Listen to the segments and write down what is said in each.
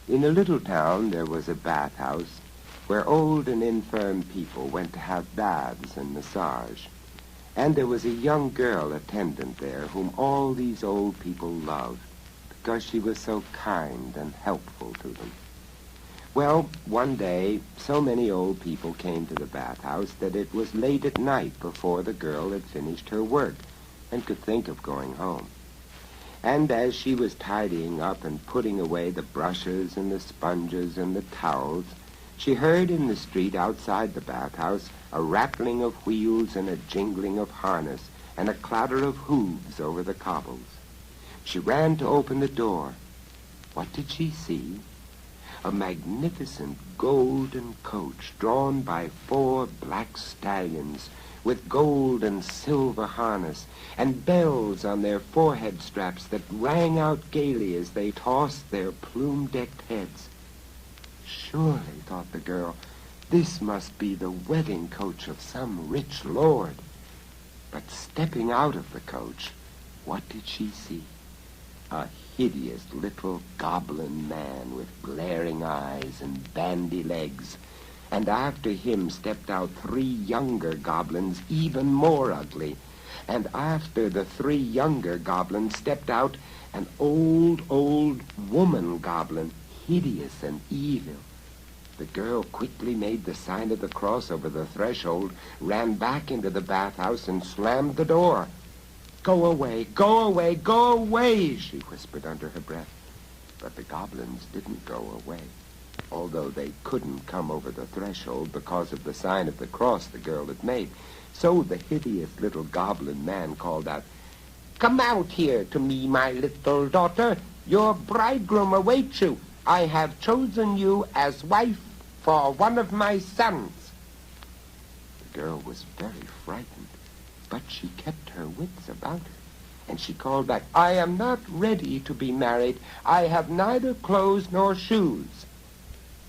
In a little town there was a bathhouse where old and infirm people went to have baths and massage. And there was a young girl attendant there whom all these old people loved because she was so kind and helpful to them. Well, one day, so many old people came to the bathhouse that it was late at night before the girl had finished her work and could think of going home. And as she was tidying up and putting away the brushes and the sponges and the towels, she heard in the street outside the bathhouse a rattling of wheels and a jingling of harness and a clatter of hooves over the cobbles. She ran to open the door. What did she see? A magnificent golden coach drawn by 4 black stallions with gold and silver harness and bells on their forehead straps that rang out gaily as they tossed their plume-decked heads. Surely, thought the girl, this must be the wedding coach of some rich lord. But stepping out of the coach, what did she see? A hideous little goblin man with glaring eyes and bandy legs, and after him stepped out 3 younger goblins even more ugly, and after the 3 younger goblins stepped out an old woman goblin, hideous and evil. The girl quickly made the sign of the cross over the threshold, ran back into the bathhouse, and slammed the door. "Go away, go away, go away," she whispered under her breath. But the goblins didn't go away, although they couldn't come over the threshold because of the sign of the cross the girl had made. So the hideous little goblin man called out, "Come out here to me, my little daughter. Your bridegroom awaits you. I have chosen you as wife for one of my sons." The girl was very frightened, but she kept her wits about her, and she called back, "I am not ready to be married. I have neither clothes nor shoes."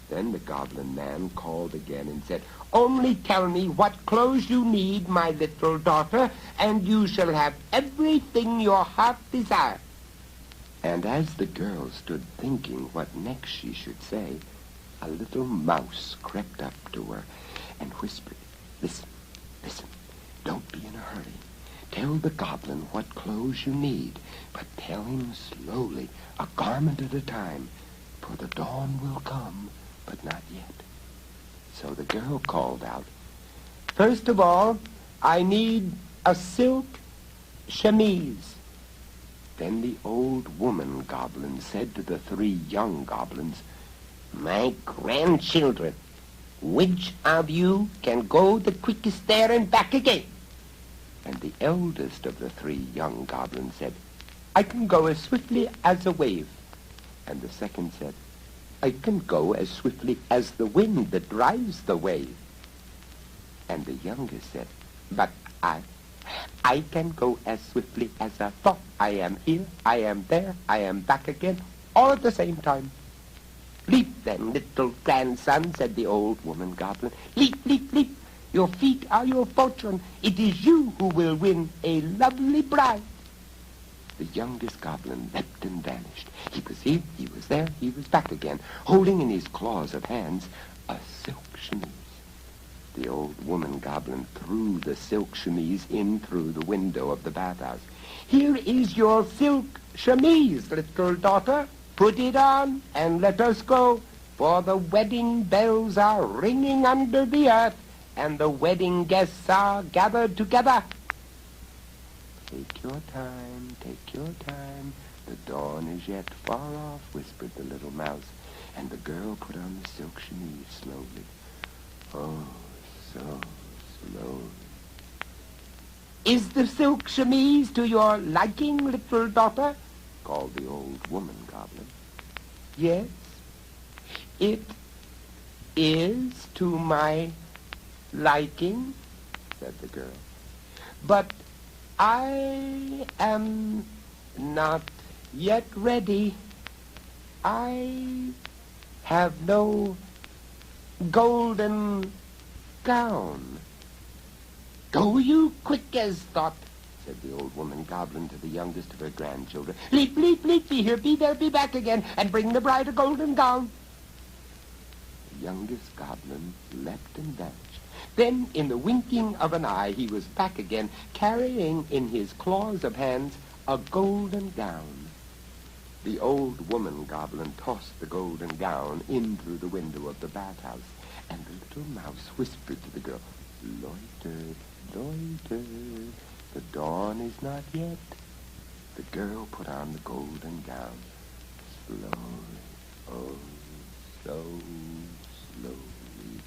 Then the goblin man called again and said, "Only tell me what clothes you need, my little daughter, and you shall have everything your heart desires." And as the girl stood thinking what next she should say, a little mouse crept up to her and whispered, "Listen, listen, don't be in a hurry. Tell the goblin what clothes you need, but tell him slowly, a garment at a time, for the dawn will come, but not yet." So the girl called out, "First of all, I need a silk chemise." Then the old woman goblin said to the 3 young goblins, "My grandchildren, which of you can go the quickest there and back again?" And the eldest of the 3 young goblins said, "I can go as swiftly as a wave." And the second said, "I can go as swiftly as the wind that drives the wave." And the youngest said, "But I can go as swiftly as a thought. I am here, I am there, I am back again, all at the same time." "Leap then, little grandson," said the old woman goblin. "Leap, leap, leap. Your feet are your fortune. It is you who will win a lovely bride." The youngest goblin leapt and vanished. He was here, he was there, he was back again, holding in his claws of hands a silk chemise. The old woman goblin threw the silk chemise in through the window of the bathhouse. "Here is your silk chemise, little daughter. Put it on and let us go, for the wedding bells are ringing under the earth, and the wedding guests are gathered together." "Take your time, take your time. The dawn is yet far off," whispered the little mouse, and the girl put on the silk chemise slowly. Oh, so slowly. "Is the silk chemise to your liking, little daughter?" called the old woman goblin. "Yes, it is to my liking," said the girl. "But I am not yet ready. I have no golden gown." "Go you quick as thought," said the old woman goblin to the youngest of her grandchildren. "Leap, leap, leap, be here, be there, be back again, and bring the bride a golden gown." The youngest goblin leapt and vanished. Then, in the winking of an eye, he was back again, carrying in his claws of hands a golden gown. The old woman goblin tossed the golden gown in through the window of the bathhouse, and the little mouse whispered to the girl, "Loiter, loiter, the dawn is not yet." The girl put on the golden gown, slowly, oh, so slowly,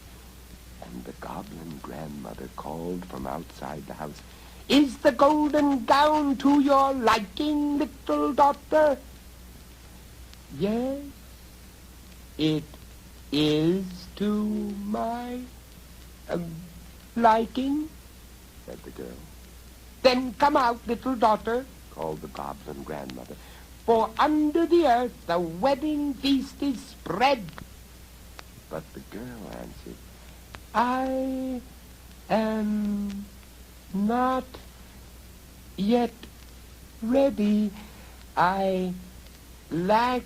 and the goblin grandmother called from outside the house, "Is the golden gown to your liking, little daughter?" "Yes, it is to my liking," said the girl. "Then come out, little daughter," called the goblin grandmother, "for under the earth the wedding feast is spread." But the girl answered, "I am not yet ready. I lack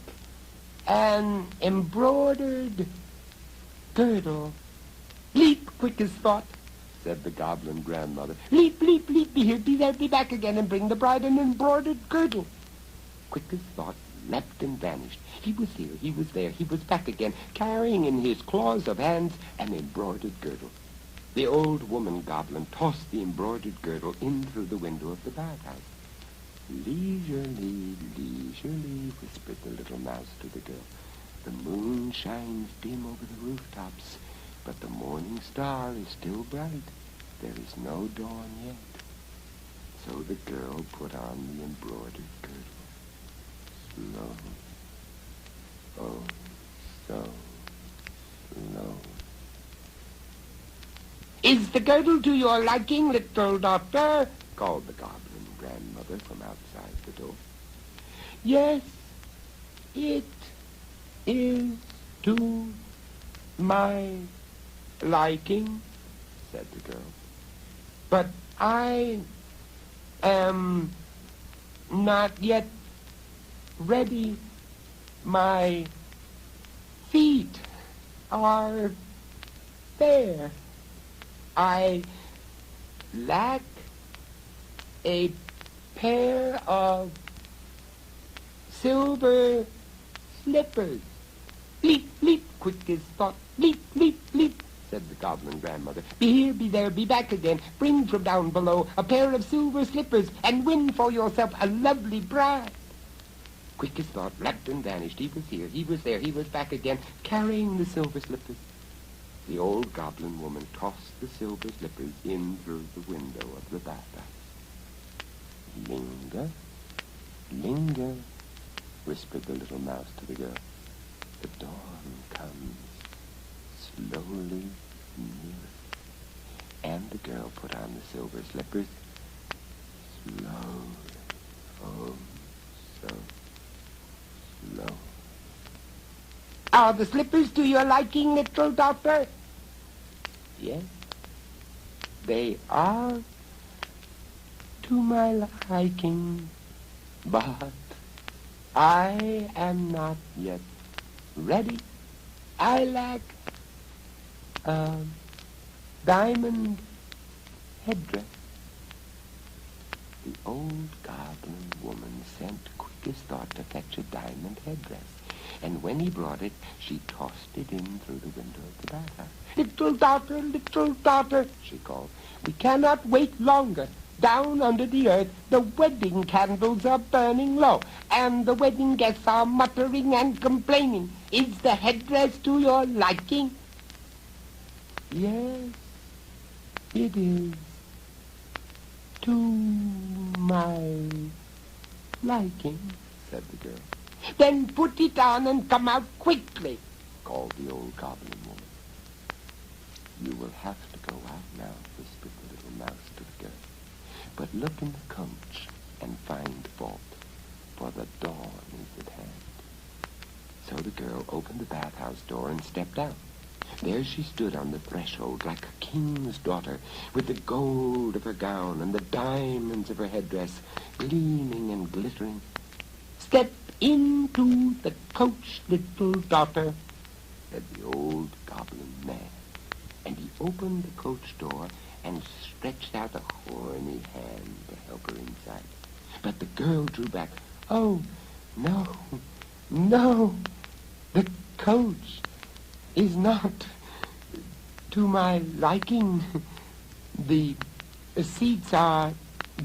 an embroidered girdle." "Leap, quick as thought," said the goblin grandmother. "Leap, leap, leap, be here, be there, be back again, and bring the bride an embroidered girdle." Quick as thought leapt and vanished. He was here, he was there, he was back again, carrying in his claws of hands an embroidered girdle. The old woman goblin tossed the embroidered girdle in through the window of the bathhouse. "Leisurely, leisurely," whispered the little mouse to the girl. "The moon shines dim over the rooftops, but the morning star is still bright. There is no dawn yet." So the girl put on the embroidered girdle. Slow, oh, so slow. "Is the girdle to your liking, little daughter?" called the goblin grandmother from outside the door. "Yes, it is to my liking," said the girl. "But I am not yet ready. My feet are bare. I lack a pair of silver slippers." "Leap, leap, quick as thought, leap, leap, leap," said the goblin grandmother. "Be here, be there, be back again. Bring from down below a pair of silver slippers and win for yourself a lovely bride." Quick as thought leapt and vanished. He was here, he was there, he was back again, carrying the silver slippers. The old goblin woman tossed the silver slippers in through the window of the bathhouse. "Linger, linger," whispered the little mouse to the girl. "The dawn comes slowly nearer." And the girl put on the silver slippers slowly, oh, so slow. "Are the slippers to your liking, little daughter?" "Yes, they are to my liking, but I am not yet ready. I lack a diamond headdress." The old goblin woman sent quick as thought to fetch a diamond headdress, and when he brought it, she tossed it in through the window of the bathhouse. Little daughter," she called, "we cannot wait longer. Down under the earth, the wedding candles are burning low, and the wedding guests are muttering and complaining. Is the headdress to your liking?" "Yes, it is to my liking," said the girl. "Then put it on and come out quickly," called the old goblin woman. "You will have to go out now," whispered the little mouse to the girl. "But look in the coach and find fault, for the dawn is at hand." So the girl opened the bathhouse door and stepped out. There she stood on the threshold like a king's daughter, with the gold of her gown and the diamonds of her headdress gleaming and glittering. "Step into the coach, little daughter," said the old goblin man. And he opened the coach door and stretched out a horny hand to help her inside. But the girl drew back. "Oh, no, no, the coach is not to my liking. The seats are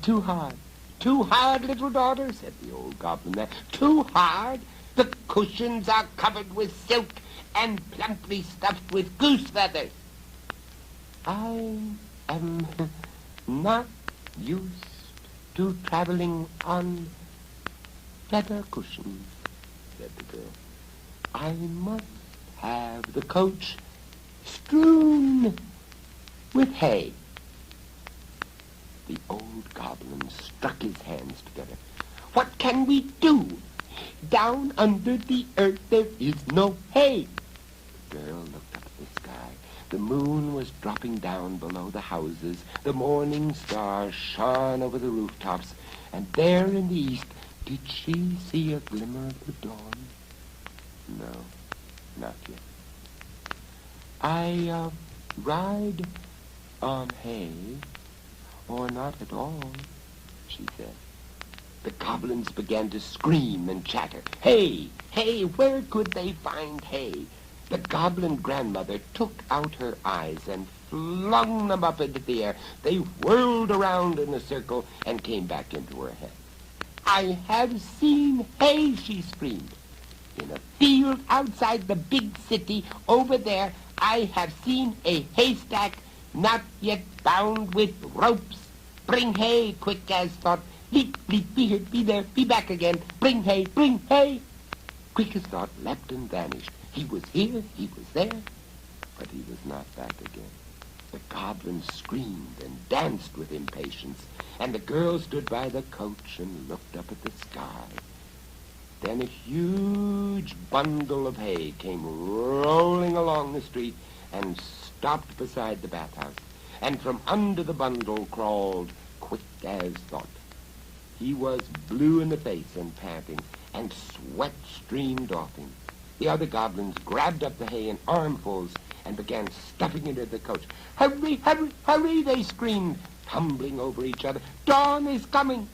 too hard." "Too hard, little daughter," said the old goblin man. "Too hard? The cushions are covered with silk and plumply stuffed with goose feathers." "I am not used to traveling on feather cushions," said the girl. "I must have the coach strewn with hay." The old goblin struck his hands together. "What can we do? Down under the earth there is no hay." The girl looked up at the sky. The moon was dropping down below the houses. The morning stars shone over the rooftops. And there in the east, did she see a glimmer of the dawn? No, not yet. "I ride on hay, or not at all," she said. The goblins began to scream and chatter. "Hay! Hay! Where could they find hay?" The goblin grandmother took out her eyes and flung them up into the air. They whirled around in a circle and came back into her head. "I have seen hay," she screamed. "In a field outside the big city over there, I have seen a haystack not yet bound with ropes. Bring hay, quick as thought. Leap, leap, be here, be there, be back again. Bring hay, bring hay." Quick as thought leapt and vanished. He was here, he was there, but he was not back again. The goblin screamed and danced with impatience, and the girl stood by the coach and looked up at the sky. Then a huge bundle of hay came rolling along the street and stopped beside the bathhouse, and from under the bundle crawled Quick as Thought. He was blue in the face and panting, and sweat streamed off him. The other goblins grabbed up the hay in armfuls and began stuffing it into the coach. "Hurry, hurry, hurry," they screamed, tumbling over each other. "Dawn is coming."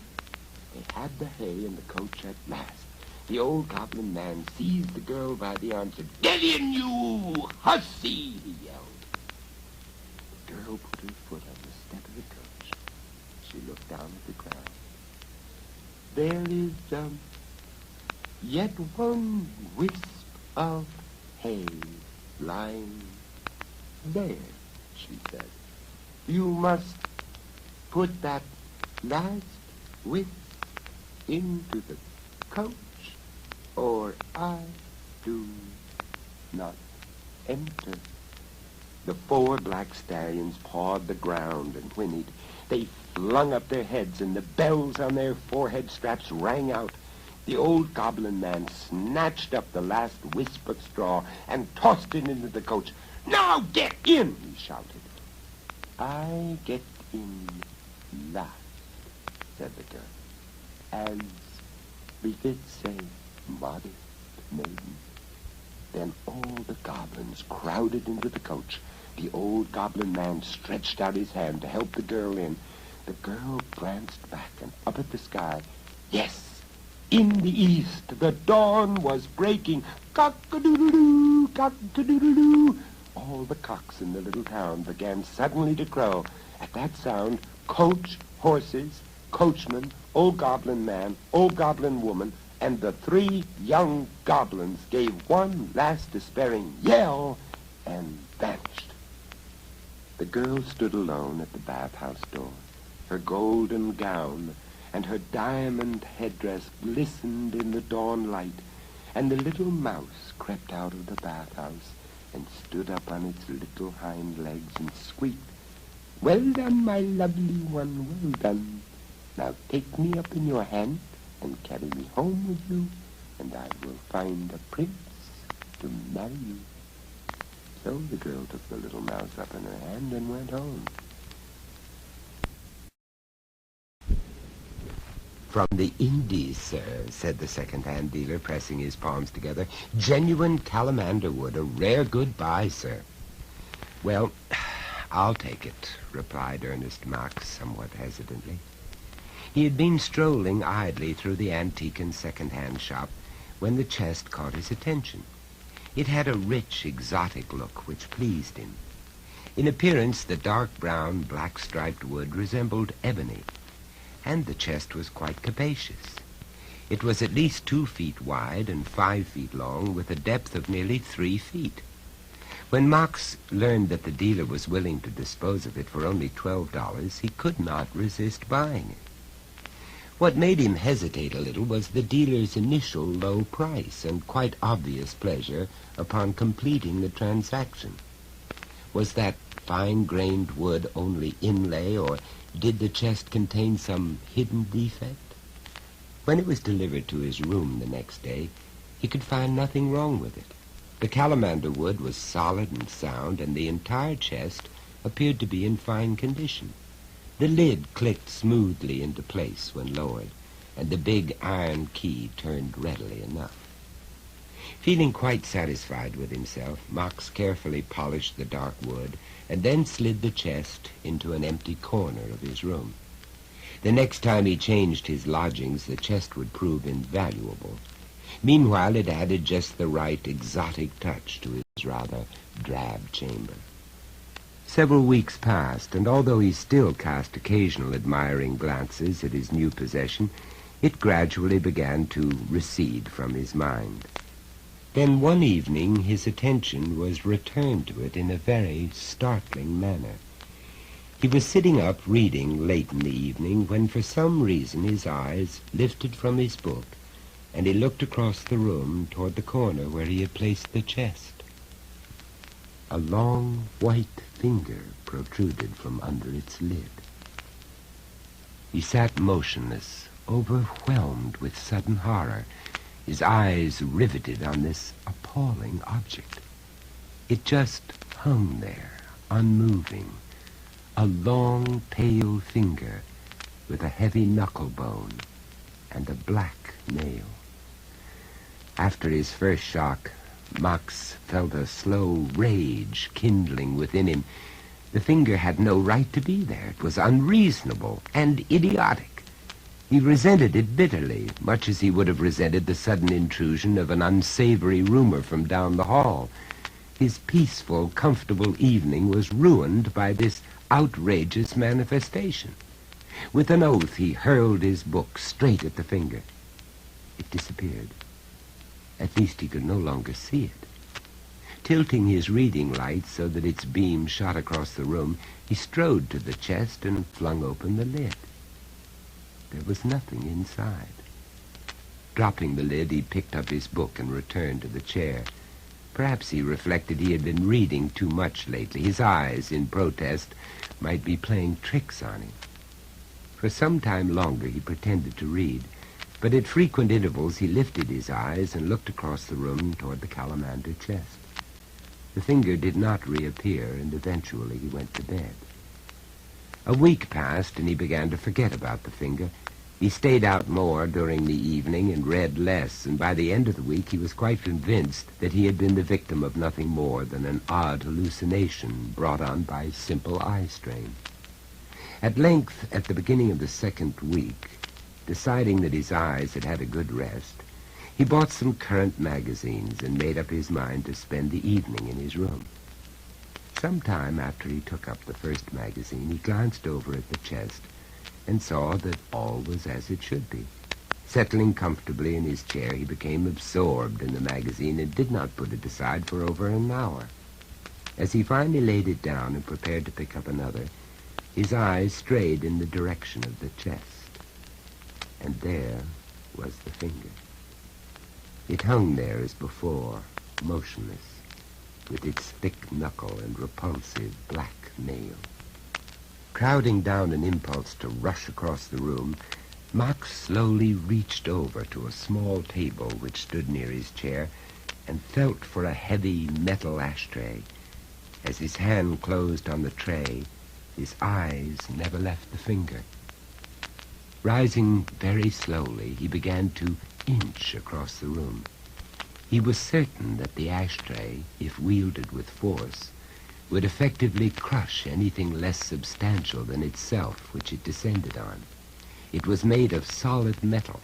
They had the hay in the coach at last. The old goblin man seized the girl by the arm and said, "Get in, you hussy," he yelled. The girl put her foot on the step of the coach. She looked down at the ground. "There is yet one wisp of hay lying there," she said. "You must put that last wisp into the coach, or I do not enter." The 4 black stallions pawed the ground and whinnied. They flung up their heads, and the bells on their forehead straps rang out. The old goblin man snatched up the last wisp of straw and tossed it into the coach. "Now get in," he shouted. "I get in last," said the girl, "as befits a modest maiden." Then all the goblins crowded into the coach. The old goblin man stretched out his hand to help the girl in. The girl glanced back and up at the sky. Yes, in the east, the dawn was breaking. Cock-a-doodle-doo, cock-a-doodle-doo. All the cocks in the little town began suddenly to crow. At that sound, coach, horses, coachman, old goblin man, old goblin woman, and the 3 young goblins gave one last despairing yell and vanished. The girl stood alone at the bathhouse door. Her golden gown and her diamond headdress glistened in the dawn light, and the little mouse crept out of the bathhouse and stood up on its little hind legs and squeaked, "Well done, my lovely one, well done. Now take me up in your hand and carry me home with you, and I will find a prince to marry you." So the girl took the little mouse up in her hand and went home. From the Indies, sir, said the second-hand dealer, pressing his palms together. Genuine Calamander wood, a rare good buy, sir. Well, I'll take it, replied Ernest Max somewhat hesitantly. He had been strolling idly through the antique and second-hand shop when the chest caught his attention. It had a rich, exotic look which pleased him. In appearance, the dark brown, black-striped wood resembled ebony, and the chest was quite capacious. It was at least 2 feet wide and 5 feet long, with a depth of nearly 3 feet. When Max learned that the dealer was willing to dispose of it for only $12, he could not resist buying it. What made him hesitate a little was the dealer's initial low price and quite obvious pleasure upon completing the transaction. Was that fine-grained wood only inlay, or did the chest contain some hidden defect? When it was delivered to his room the next day, he could find nothing wrong with it. The Calamander wood was solid and sound, and the entire chest appeared to be in fine condition. The lid clicked smoothly into place when lowered, and the big iron key turned readily enough. Feeling quite satisfied with himself, Max carefully polished the dark wood and then slid the chest into an empty corner of his room. The next time he changed his lodgings, the chest would prove invaluable. Meanwhile, it added just the right exotic touch to his rather drab chamber. Several weeks passed, and although he still cast occasional admiring glances at his new possession, it gradually began to recede from his mind. Then one evening his attention was returned to it in a very startling manner. He was sitting up reading late in the evening when for some reason his eyes lifted from his book, and he looked across the room toward the corner where he had placed the chest. A long white finger protruded from under its lid. He sat motionless, overwhelmed with sudden horror, his eyes riveted on this appalling object. It just hung there, unmoving, a long, pale finger with a heavy knuckle bone and a black nail. After his first shock, Max felt a slow rage kindling within him. The finger had no right to be there. It was unreasonable and idiotic. He resented it bitterly, much as he would have resented the sudden intrusion of an unsavory rumor from down the hall. His peaceful, comfortable evening was ruined by this outrageous manifestation. With an oath, he hurled his book straight at the finger. It disappeared. At least he could no longer see it. Tilting his reading light so that its beam shot across the room, he strode to the chest and flung open the lid. There was nothing inside. Dropping the lid, he picked up his book and returned to the chair. Perhaps he reflected he had been reading too much lately. His eyes, in protest, might be playing tricks on him. For some time longer he pretended to read, but at frequent intervals he lifted his eyes and looked across the room toward the Calamander chest. The finger did not reappear, and eventually he went to bed. A week passed, and he began to forget about the finger. He stayed out more during the evening and read less, and by the end of the week he was quite convinced that he had been the victim of nothing more than an odd hallucination brought on by simple eye strain. At length, at the beginning of the second week, deciding that his eyes had had a good rest, he bought some current magazines and made up his mind to spend the evening in his room. Some time after he took up the first magazine, he glanced over at the chest and saw that all was as it should be. Settling comfortably in his chair, he became absorbed in the magazine and did not put it aside for over an hour. As he finally laid it down and prepared to pick up another, his eyes strayed in the direction of the chest. And there was the finger. It hung there as before, motionless, with its thick knuckle and repulsive black nail. Crowding down an impulse to rush across the room, Max slowly reached over to a small table which stood near his chair and felt for a heavy metal ashtray. As his hand closed on the tray, his eyes never left the finger. Rising very slowly, he began to inch across the room. He was certain that the ashtray, if wielded with force, would effectively crush anything less substantial than itself which it descended on. It was made of solid metal,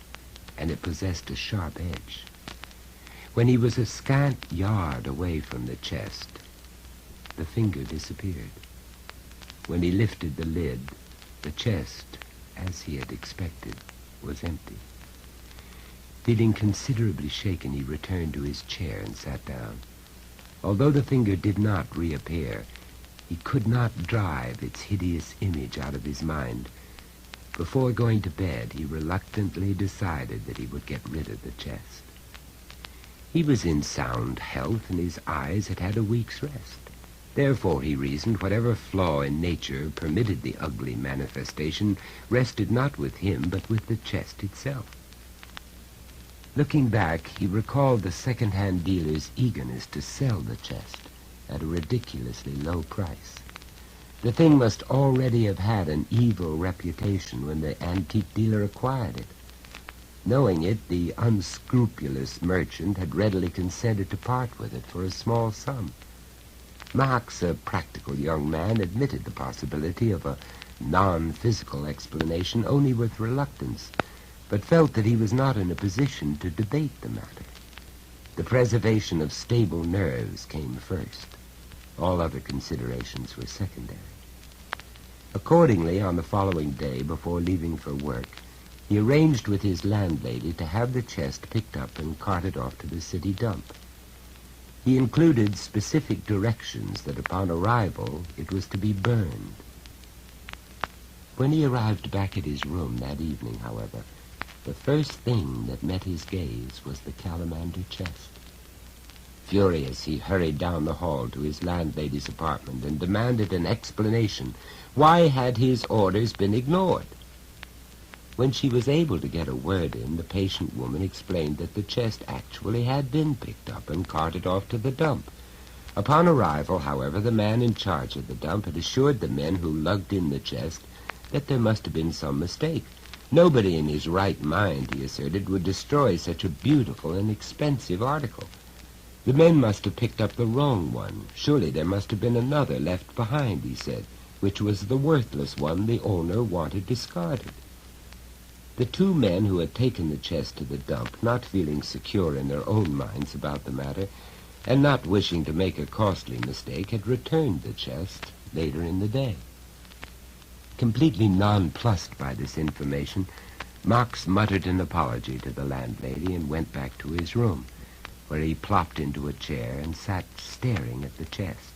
and it possessed a sharp edge. When he was a scant yard away from the chest, the finger disappeared. When he lifted the lid, the chest, as he had expected, was empty. Feeling considerably shaken, he returned to his chair and sat down. Although the finger did not reappear, he could not drive its hideous image out of his mind. Before going to bed, he reluctantly decided that he would get rid of the chest. He was in sound health, and his eyes had had a week's rest. Therefore, he reasoned, whatever flaw in nature permitted the ugly manifestation rested not with him, but with the chest itself. Looking back, he recalled the second-hand dealer's eagerness to sell the chest at a ridiculously low price. The thing must already have had an evil reputation when the antique dealer acquired it. Knowing it, the unscrupulous merchant had readily consented to part with it for a small sum. Max, a practical young man, admitted the possibility of a non-physical explanation only with reluctance, but felt that he was not in a position to debate the matter. The preservation of stable nerves came first. All other considerations were secondary. Accordingly, on the following day, before leaving for work, he arranged with his landlady to have the chest picked up and carted off to the city dump. He included specific directions that upon arrival it was to be burned. When he arrived back at his room that evening, however, the first thing that met his gaze was the Calamander chest. Furious, he hurried down the hall to his landlady's apartment and demanded an explanation. Why had his orders been ignored? When she was able to get a word in, the patient woman explained that the chest actually had been picked up and carted off to the dump. Upon arrival, however, the man in charge of the dump had assured the men who lugged in the chest that there must have been some mistake. Nobody in his right mind, he asserted, would destroy such a beautiful and expensive article. The men must have picked up the wrong one. Surely there must have been another left behind, he said, which was the worthless one the owner wanted discarded. The two men who had taken the chest to the dump, not feeling secure in their own minds about the matter, and not wishing to make a costly mistake, had returned the chest later in the day. Completely nonplussed by this information, Max muttered an apology to the landlady and went back to his room, where he plopped into a chair and sat staring at the chest.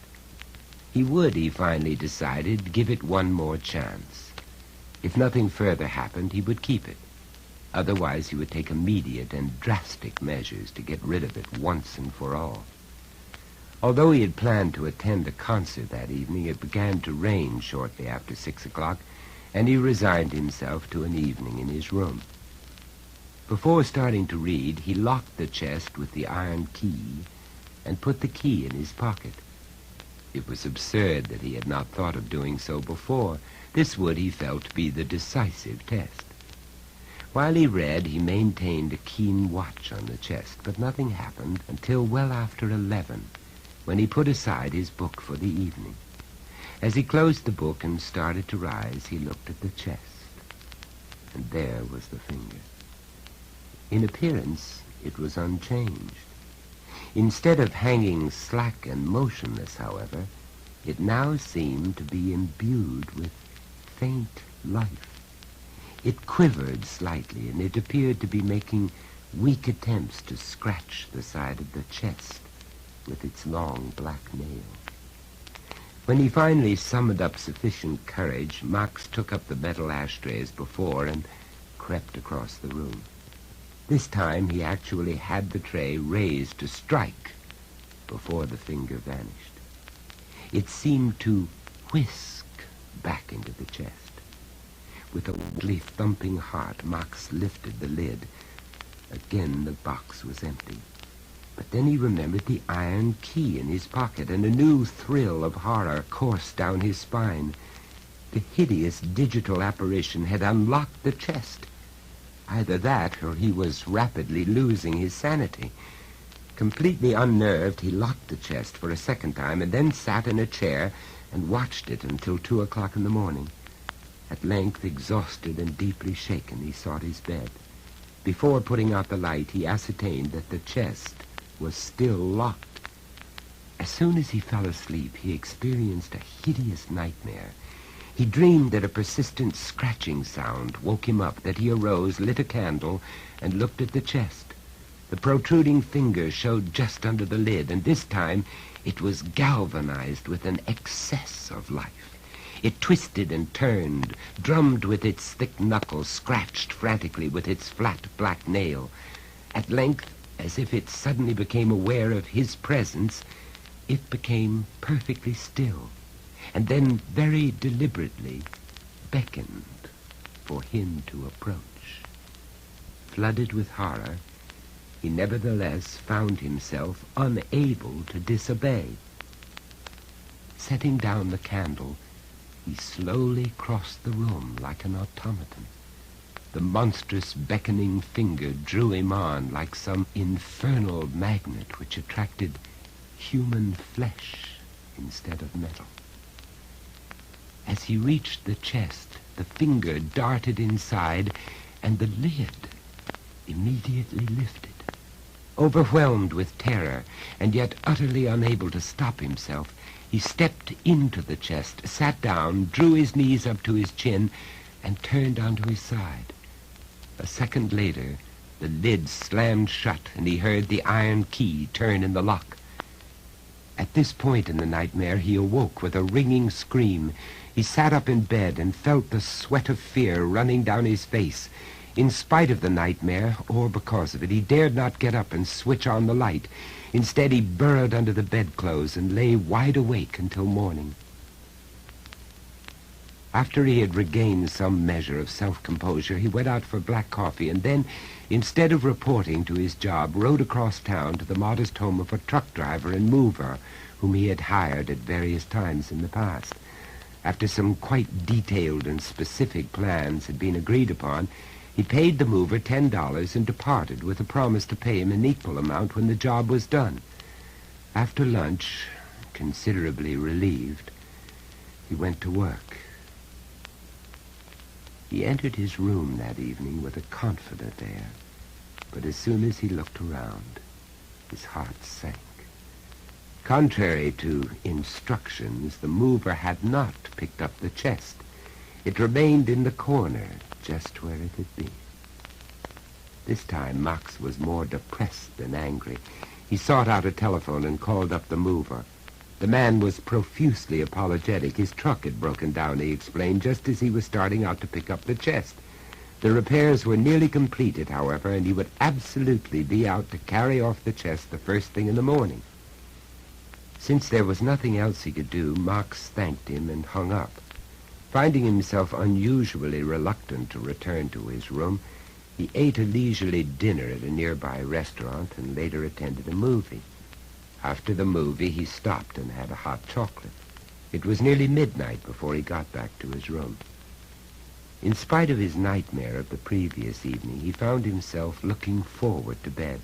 He would, he finally decided, give it one more chance. If nothing further happened, he would keep it. Otherwise, he would take immediate and drastic measures to get rid of it once and for all. Although he had planned to attend a concert that evening, it began to rain shortly after 6 o'clock, and he resigned himself to an evening in his room. Before starting to read, he locked the chest with the iron key and put the key in his pocket. It was absurd that he had not thought of doing so before. This would, he felt, be the decisive test. While he read, he maintained a keen watch on the chest, but nothing happened until well after 11, when he put aside his book for the evening. As he closed the book and started to rise, he looked at the chest, and there was the finger. In appearance, it was unchanged. Instead of hanging slack and motionless, however, it now seemed to be imbued with faint life. It quivered slightly, and it appeared to be making weak attempts to scratch the side of the chest with its long black nail. When he finally summoned up sufficient courage, Max took up the metal ashtray as before and crept across the room. This time he actually had the tray raised to strike before the finger vanished. It seemed to whisk back into the chest. With a wildly thumping heart, Max lifted the lid. Again the box was empty. But then he remembered the iron key in his pocket, and a new thrill of horror coursed down his spine. The hideous digital apparition had unlocked the chest. Either that, or he was rapidly losing his sanity. Completely unnerved, he locked the chest for a second time, and then sat in a chair and watched it until 2 o'clock in the morning. At length, exhausted and deeply shaken, he sought his bed. Before putting out the light, he ascertained that the chest was still locked. As soon as he fell asleep, he experienced a hideous nightmare. He dreamed that a persistent scratching sound woke him up, that he arose, lit a candle, and looked at the chest. The protruding finger showed just under the lid, and this time it was galvanized with an excess of life. It twisted and turned, drummed with its thick knuckles, scratched frantically with its flat black nail. At length, as if it suddenly became aware of his presence, it became perfectly still, and then very deliberately beckoned for him to approach. Flooded with horror, he nevertheless found himself unable to disobey. Setting down the candle, he slowly crossed the room like an automaton. The monstrous beckoning finger drew him on like some infernal magnet which attracted human flesh instead of metal. As he reached the chest, the finger darted inside, and the lid immediately lifted. Overwhelmed with terror, and yet utterly unable to stop himself, he stepped into the chest, sat down, drew his knees up to his chin, and turned onto his side. A second later, the lid slammed shut, and he heard the iron key turn in the lock. At this point in the nightmare, he awoke with a ringing scream. He sat up in bed and felt the sweat of fear running down his face. In spite of the nightmare, or because of it, he dared not get up and switch on the light. Instead, he burrowed under the bedclothes and lay wide awake until morning. After he had regained some measure of self-composure, he went out for black coffee and then, instead of reporting to his job, rode across town to the modest home of a truck driver and mover whom he had hired at various times in the past. After some quite detailed and specific plans had been agreed upon, he paid the mover $10 and departed with a promise to pay him an equal amount when the job was done. After lunch, considerably relieved, he went to work. He entered his room that evening with a confident air, but as soon as he looked around, his heart sank. Contrary to instructions, the mover had not picked up the chest. It remained in the corner, just where it had been. This time, Max was more depressed than angry. He sought out a telephone and called up the mover. The man was profusely apologetic. His truck had broken down, he explained, just as he was starting out to pick up the chest. The repairs were nearly completed, however, and he would absolutely be out to carry off the chest the first thing in the morning. Since there was nothing else he could do, Max thanked him and hung up. Finding himself unusually reluctant to return to his room, he ate a leisurely dinner at a nearby restaurant and later attended a movie. After the movie, he stopped and had a hot chocolate. It was nearly midnight before he got back to his room. In spite of his nightmare of the previous evening, he found himself looking forward to bed.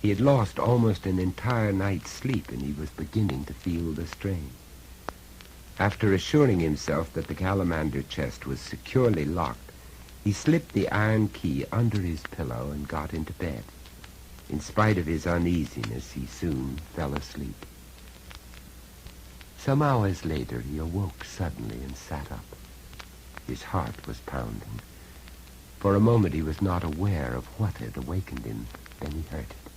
He had lost almost an entire night's sleep, and he was beginning to feel the strain. After assuring himself that the Calamander chest was securely locked, he slipped the iron key under his pillow and got into bed. In spite of his uneasiness, he soon fell asleep. Some hours later, he awoke suddenly and sat up. His heart was pounding. For a moment, he was not aware of what had awakened him. Then he heard it.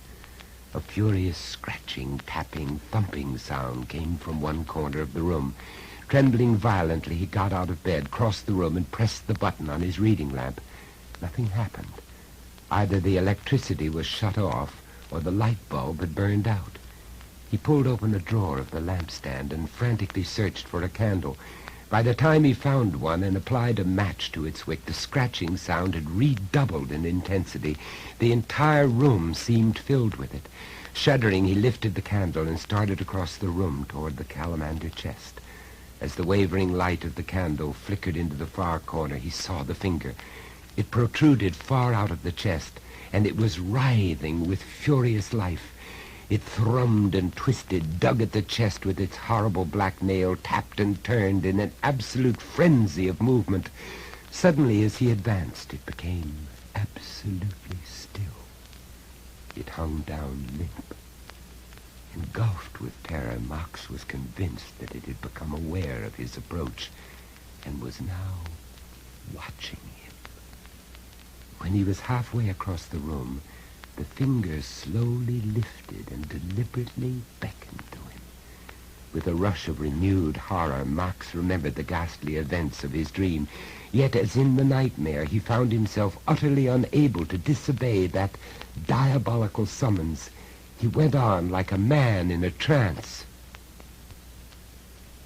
A furious scratching, tapping, thumping sound came from one corner of the room. Trembling violently, he got out of bed, crossed the room, and pressed the button on his reading lamp. Nothing happened. Either the electricity was shut off, or the light bulb had burned out. He pulled open a drawer of the lampstand and frantically searched for a candle. By the time he found one and applied a match to its wick, the scratching sound had redoubled in intensity. The entire room seemed filled with it. Shuddering, he lifted the candle and started across the room toward the Calamander chest. As the wavering light of the candle flickered into the far corner, he saw the finger. It protruded far out of the chest, and it was writhing with furious life. It thrummed and twisted, dug at the chest with its horrible black nail, tapped and turned in an absolute frenzy of movement. Suddenly, as he advanced, it became absolutely still. It hung down limp. Engulfed with terror, Max was convinced that it had become aware of his approach and was now watching him. When he was halfway across the room, the finger slowly lifted and deliberately beckoned to him. With a rush of renewed horror, Max remembered the ghastly events of his dream. Yet, as in the nightmare, he found himself utterly unable to disobey that diabolical summons. He went on like a man in a trance.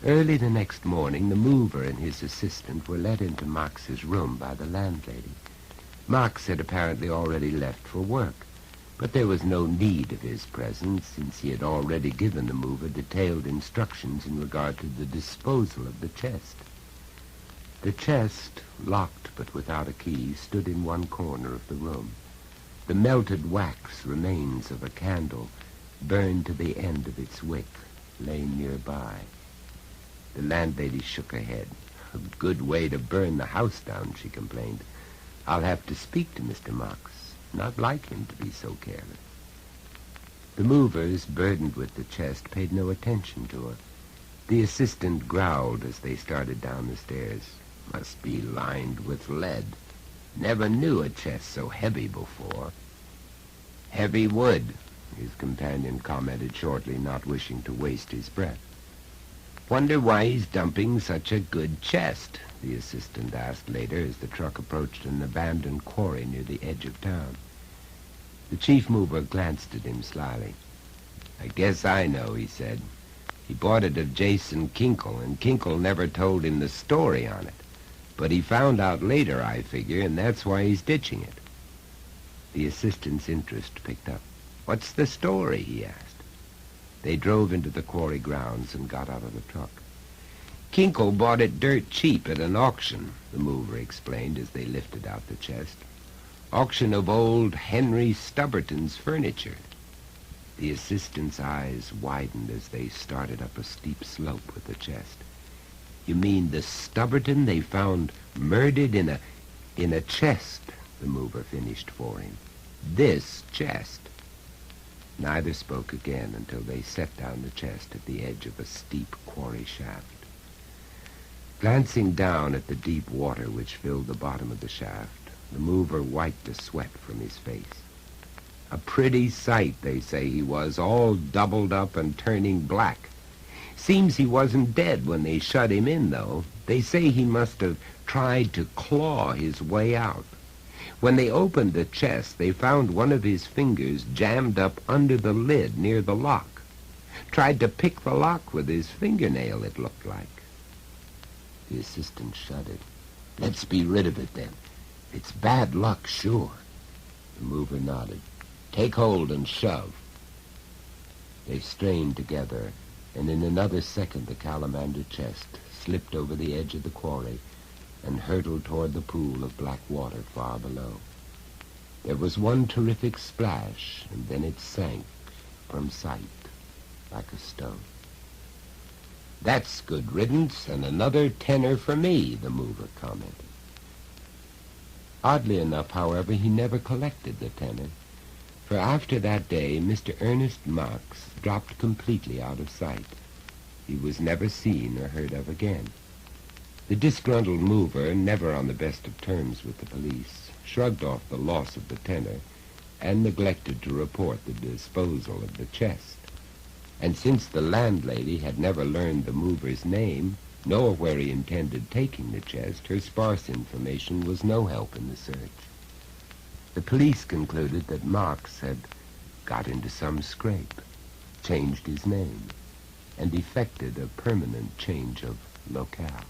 Early the next morning, the mover and his assistant were let into Max's room by the landlady. Max had apparently already left for work, but there was no need of his presence, since he had already given the mover detailed instructions in regard to the disposal of the chest. The chest, locked but without a key, stood in one corner of the room. The melted wax remains of a candle, burned to the end of its wick, lay nearby. The landlady shook her head. "A good way to burn the house down," she complained. "I'll have to speak to Mr. Max. Not like him to be so careless." The movers, burdened with the chest, paid no attention to her. The assistant growled as they started down the stairs. "Must be lined with lead. Never knew a chest so heavy before." "Heavy wood," his companion commented shortly, not wishing to waste his breath. "Wonder why he's dumping such a good chest?" the assistant asked later as the truck approached an abandoned quarry near the edge of town. The chief mover glanced at him slyly. "I guess I know," he said. "He bought it of Jason Kinkle, and Kinkle never told him the story on it. But he found out later, I figure, and that's why he's ditching it." The assistant's interest picked up. "What's the story?" he asked. They drove into the quarry grounds and got out of the truck. "Kinkle bought it dirt cheap at an auction," the mover explained as they lifted out the chest. "Auction of old Henry Stubberton's furniture." The assistant's eyes widened as they started up a steep slope with the chest. "You mean the Stubberton they found murdered in a chest," the mover finished for him. "This chest." Neither spoke again until they set down the chest at the edge of a steep quarry shaft. Glancing down at the deep water which filled the bottom of the shaft, the mover wiped the sweat from his face. "A pretty sight, they say he was, all doubled up and turning black. Seems he wasn't dead when they shut him in, though. They say he must have tried to claw his way out. When they opened the chest, they found one of his fingers jammed up under the lid near the lock. Tried to pick the lock with his fingernail, it looked like." The assistant shuddered. "Let's be rid of it, then. It's bad luck, sure." The mover nodded. "Take hold and shove." They strained together, and in another second the Calamander chest slipped over the edge of the quarry and hurtled toward the pool of black water far below. There was one terrific splash, and then it sank from sight like a stone. "That's good riddance, and another tenner for me," the mover commented. Oddly enough, however, he never collected the tenner, for after that day Mr. Ernest Max dropped completely out of sight. He was never seen or heard of again. The disgruntled mover, never on the best of terms with the police, shrugged off the loss of the tenner and neglected to report the disposal of the chest. And since the landlady had never learned the mover's name, nor where he intended taking the chest, her sparse information was no help in the search. The police concluded that Max had got into some scrape, changed his name, and effected a permanent change of locale.